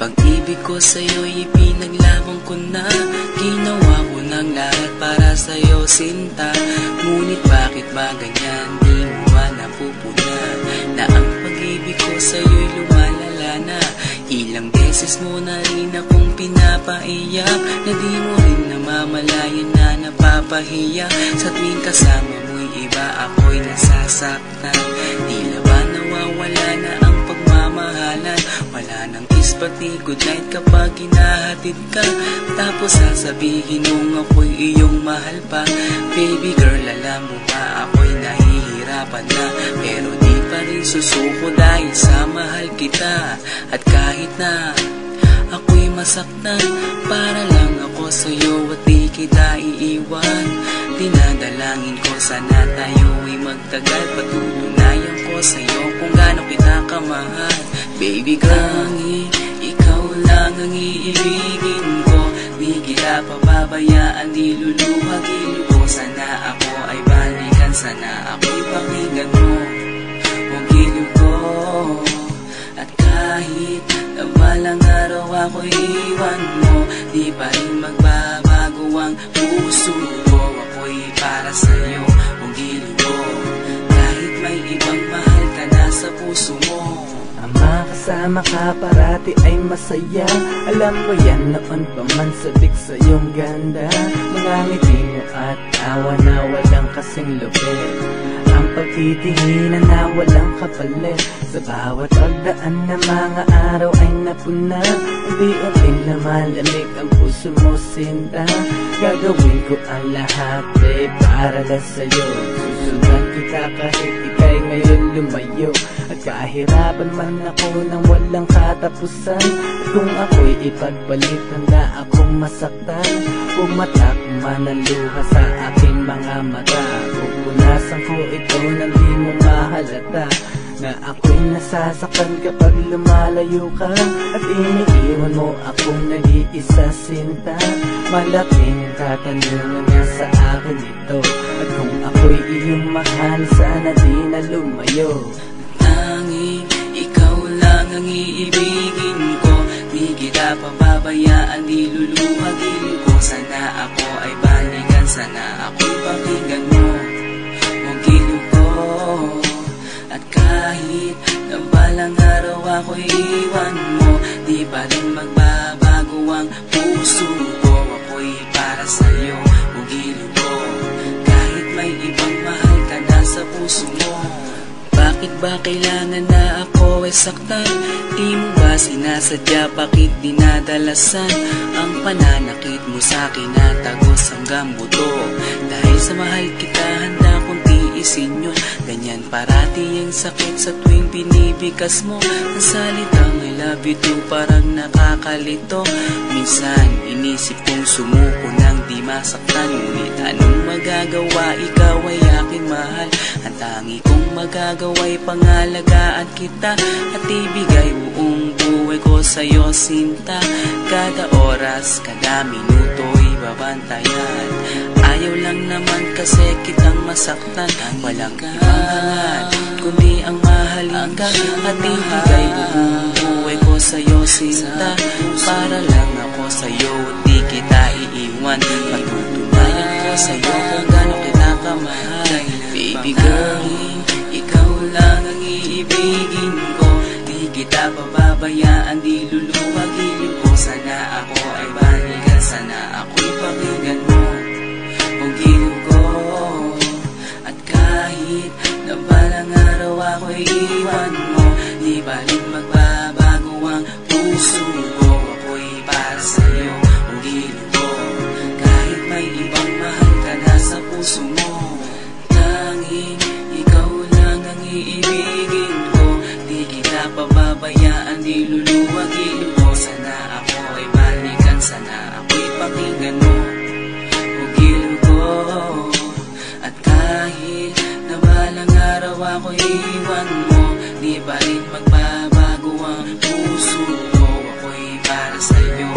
Pag-ibig ko sa'yo'y ipinaglaban ko na. Ginawa ko ng lahat para sa'yo, sinta. Ngunit bakit ba ganyan? Di mo ba napupuna na ang pag-ibig ko sa'yo'y lumalala na? Ilang beses mo na rin akong pinapaiyak, na di mo rin namamalayan na napapahiya. Sa tuwing kasama mo'y iba, ako'y nasasaktan. Tila ba nawawala na ang pagmamahalan? Wala nang kiss pati goodnight kapag hinahatid ka. Tapos sasabihin mong ako'y iyong mahal pa. Baby girl, alam mo ba ako'y nahihirapan na, pero di pa rin susuko dahil sa mahal kita. At kahit na ako'y masaktan, para lang ako sa'yo at di kita iiwan. Dinadalangin ko sana tayo'y magtagal, patutunayan ko sa'yo kung gaano kita kamahal. Baby girl, ikaw lang ang iibigin ko. Di kita pababayaan, di luluhagin ko. Sana ako ay balikan, sana ako'y pakinggan mo ang giliw ko. At kahit na balang araw ako'y iwan mo, di pa rin magbabago ang puso ko. Ako'y para sa'yo, ang giliw ko. Kahit may ibang mahal ka na sa puso mo. Ang makasama ka parati ay masaya. Alam mo yan, noon pa man sabik sa iyong ganda. Mga ngiti mo at tawa na walang kasing lupit. Ang pagtitinginan na walang kapalit. Sa bawat pagdaan na mga araw ay napuna. Unti-unting lumalamig ang puso mo, sinta. Gagawin ko ang lahat para lang sa'yo. Susundan kita kahit ika'y ngayon lumayo. At kahirapan man ako ng walang katapusan. At kung ako'y ipagbalik, handa akong masaktan. Pumatak man ang luha sa aking mga mata. Pupunasan ko ito nang di mo mahalata, na ako'y nasasaktan kapag lumalayo ka. At iniiwan mo akong nag-iisa, sinta. Malaking katanungan nga sa akin ito. At kung ako'y iyong mahal, sana di na lumayo. Tanging ikaw lang ang iibigin ko. Di kita pababayaan, di luluhagin ko. Sana ako ay balikan, sana ako'y pakinggan mo ang giliw ko. At kahit na balang araw ako'y iwan mo, di pa rin magbabago ang puso ko. Ako'y para sa'yo, ang giliw ko. Kahit may ibang mahal ka na sa puso mo. Bakit ba kailangan na ako ay saktan? Di mo ba sinasadya, bakit dinadalasan ang pananakit mo sa'kin na tagos hanggang buto? Dahil sa mahal kita, handa kong tiisin yun. Ganyan parati ang sakit sa tuwing binibigas mo. Ang salitang I love you too parang nakakalito. Minsan inisip kong sumuko nang di masaktan. Ngunit anong magagawa, ikaw ay aking mahal. Ang tangi kong magagawa'y pangalagaan kita at ibigay buong buhay ko sa'yo, sinta. Kada oras, kada minuto'y babantayan. Ayaw lang naman kasi kitang masaktan. Walang ibang hangad kundi ang mahalin ka at ibigay buong buhay ko sa'yo, sinta. Para lang ako sa'yo at di kita iiwan. Patutunayan ko sa'yo kung gaano kita kamahal. Baby girl, ikaw lang ang iibigin ko. Di kita pababayaan, di luluhagin ko. Sana ako ay balikan, sana ako'y pakinggan mo ang giliw ko. At kahit na balang araw ako'y iwan mo, di pa rin magbabago ang puso ko. Ako'y para sa'yo, ang giliw ko. Kahit may ibang mahal ka na sa puso mo. Tanging ikaw lang ang iibigin ko. Di kita pababayaan, di luluhagin ko. Sana ako ay balikan, sana ako'y pakinggan mo ang giliw ko. At kahit na balang araw ako'y iwan mo, di pa rin magbabago ang puso ko. Ako'y para sa'yo,